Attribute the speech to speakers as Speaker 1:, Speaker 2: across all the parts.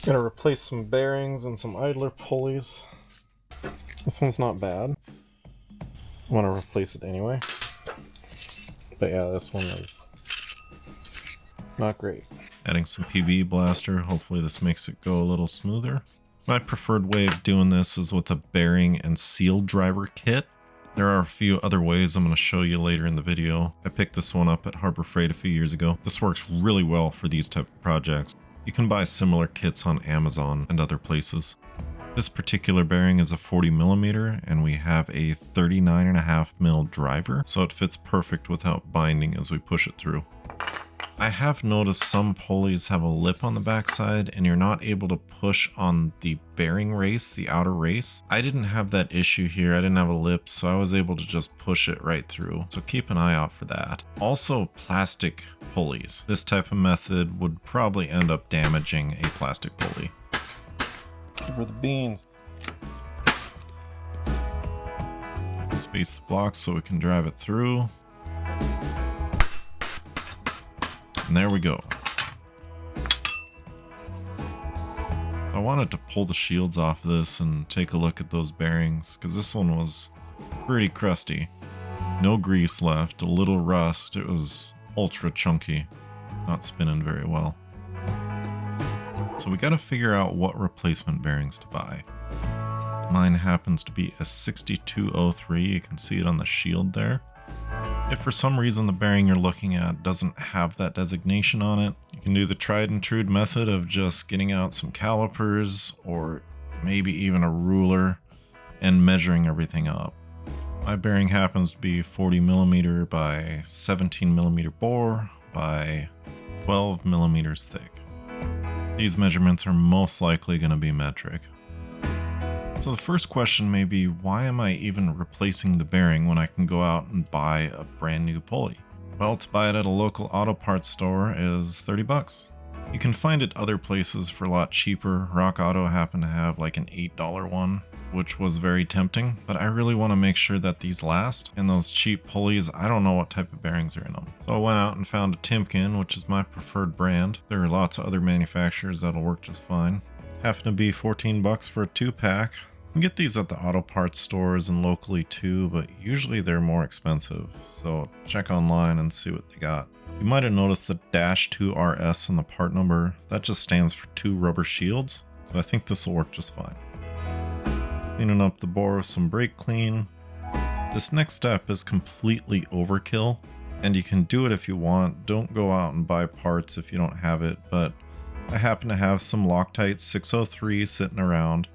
Speaker 1: Gonna replace some bearings and some idler pulleys. This one's not bad. I want to replace it anyway. But yeah, this one is not great.
Speaker 2: Adding some PB blaster, hopefully this makes it go a little smoother. My preferred way of doing this is with a bearing and seal driver kit. There are a few other ways I'm going to show you later in the video. I picked this one up at Harbor Freight a few years ago. This works really well for these type of projects. You can buy similar kits on Amazon and other places. This particular bearing is a 40mm and we have a 39.5mm driver, so it fits perfect without binding as we push it through. I have noticed some pulleys have a lip on the backside and you're not able to push on the bearing race, the outer race. I didn't have that issue here. I didn't have a lip, so I was able to just push it right through. So keep an eye out for that. Also, plastic pulleys. This type of method would probably end up damaging a plastic pulley.
Speaker 1: For the beans.
Speaker 2: Space the blocks so we can drive it through. And there we go. I wanted to pull the shields off this and take a look at those bearings, because this one was pretty crusty. No grease left, a little rust. It was ultra chunky, not spinning very well. So we got to figure out what replacement bearings to buy. Mine happens to be a 6203. You can see it on the shield there. If for some reason the bearing you're looking at doesn't have that designation on it, you can do the tried and true method of just getting out some calipers or maybe even a ruler and measuring everything up. My bearing happens to be 40mm by 17mm bore by 12mm thick. These measurements are most likely going to be metric. So the first question may be, why am I even replacing the bearing when I can go out and buy a brand new pulley? Well, to buy it at a local auto parts store is 30 bucks. You can find it other places for a lot cheaper. Rock Auto happened to have like an $8 one, which was very tempting, but I really want to make sure that these last. And those cheap pulleys, I don't know what type of bearings are in them. So I went out and found a Timken, which is my preferred brand. There are lots of other manufacturers that'll work just fine. Happened to be 14 bucks for a 2-pack. You can get these at the auto parts stores and locally too, but usually they're more expensive. So check online and see what they got. You might have noticed the -2RS in the part number. That just stands for 2 rubber shields. So I think this will work just fine. Cleaning up the bore with some brake clean. This next step is completely overkill, and you can do it if you want. Don't go out and buy parts if you don't have it, but I happen to have some Loctite 603 sitting around.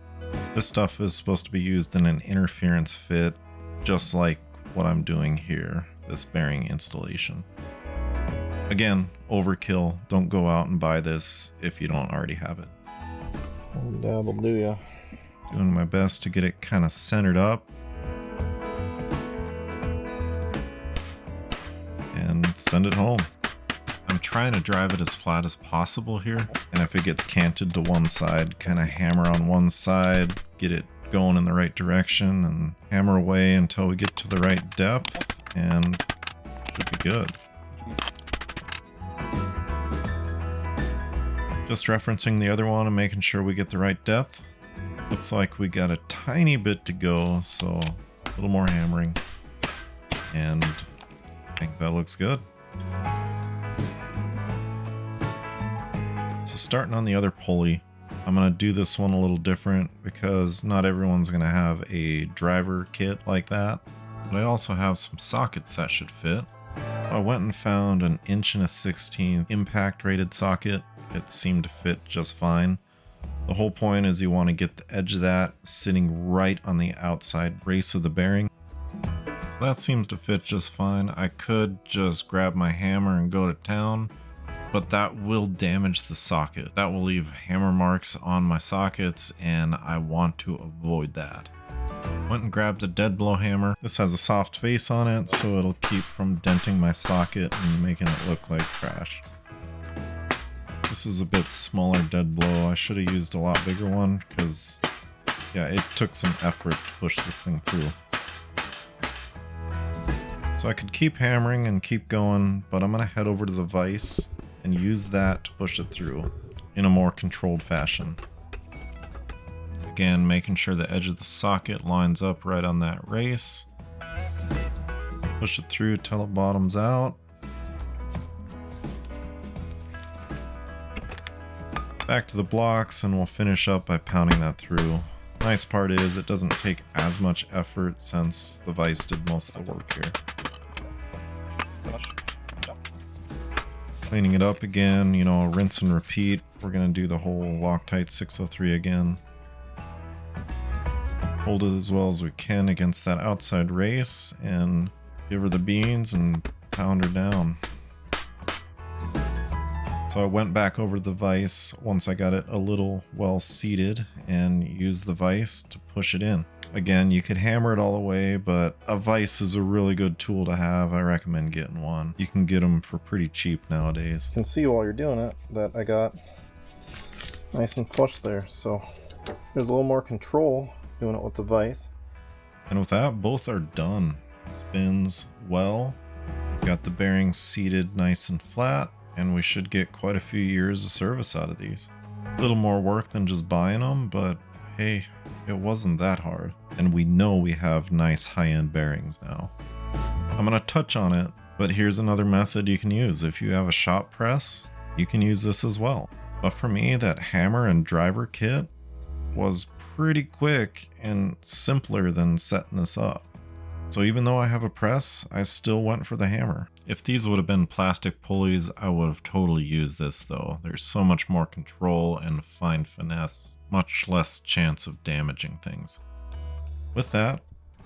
Speaker 2: This stuff is supposed to be used in an interference fit, just like what I'm doing here, this bearing installation. Again, overkill. Don't go out and buy this if you don't already have it.
Speaker 1: That'll do ya.
Speaker 2: Doing my best to get it kind of centered up. And send it home. I'm trying to drive it as flat as possible here. And if it gets canted to one side, kind of hammer on one side, get it going in the right direction and hammer away until we get to the right depth, and should be good. Just referencing the other one and making sure we get the right depth. Looks like we got a tiny bit to go, so a little more hammering. And I think that looks good. So starting on the other pulley, I'm going to do this one a little different because not everyone's going to have a driver kit like that. But I also have some sockets that should fit. So I went and found an 1 1/16 impact rated socket. It seemed to fit just fine. The whole point is you want to get the edge of that sitting right on the outside race of the bearing. So that seems to fit just fine. I could just grab my hammer and go to town, but that will damage the socket. That will leave hammer marks on my sockets, and I want to avoid that. Went and grabbed a dead blow hammer. This has a soft face on it, so it'll keep from denting my socket and making it look like trash. This is a bit smaller dead blow. I should have used a lot bigger one because, yeah, it took some effort to push this thing through. So I could keep hammering and keep going, but I'm going to head over to the vise and use that to push it through. in a more controlled fashion. Again, making sure the edge of the socket lines up right on that race. Push it through till it bottoms out. Back to the blocks, and we'll finish up by pounding that through. Nice part is it doesn't take as much effort since the vise did most of the work here. Cleaning it up again, you know, rinse and repeat. We're going to do the whole Loctite 603 again. Hold it as well as we can against that outside race and give her the beans and pound her down. So I went back over the vise once I got it a little well seated and used the vise to push it in. Again, you could hammer it all the way, but a vise is a really good tool to have. I recommend getting one. You can get them for pretty cheap nowadays.
Speaker 1: You can see while you're doing it that I got nice and flush there, so there's a little more control doing it with the vise.
Speaker 2: And with that, both are done. Spins well. Got the bearings seated nice and flat, and we should get quite a few years of service out of these. A little more work than just buying them, but hey, it wasn't that hard. And we know we have nice high-end bearings now. I'm gonna touch on it, but here's another method you can use. If you have a shop press, you can use this as well. But for me, that hammer and driver kit was pretty quick and simpler than setting this up. So even though I have a press, I still went for the hammer. If these would have been plastic pulleys, I would have totally used this though. There's so much more control and fine finesse, much less chance of damaging things. With that,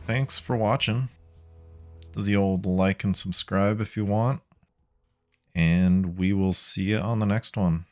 Speaker 2: thanks for watching. Do the old like and subscribe if you want, and we will see you on the next one.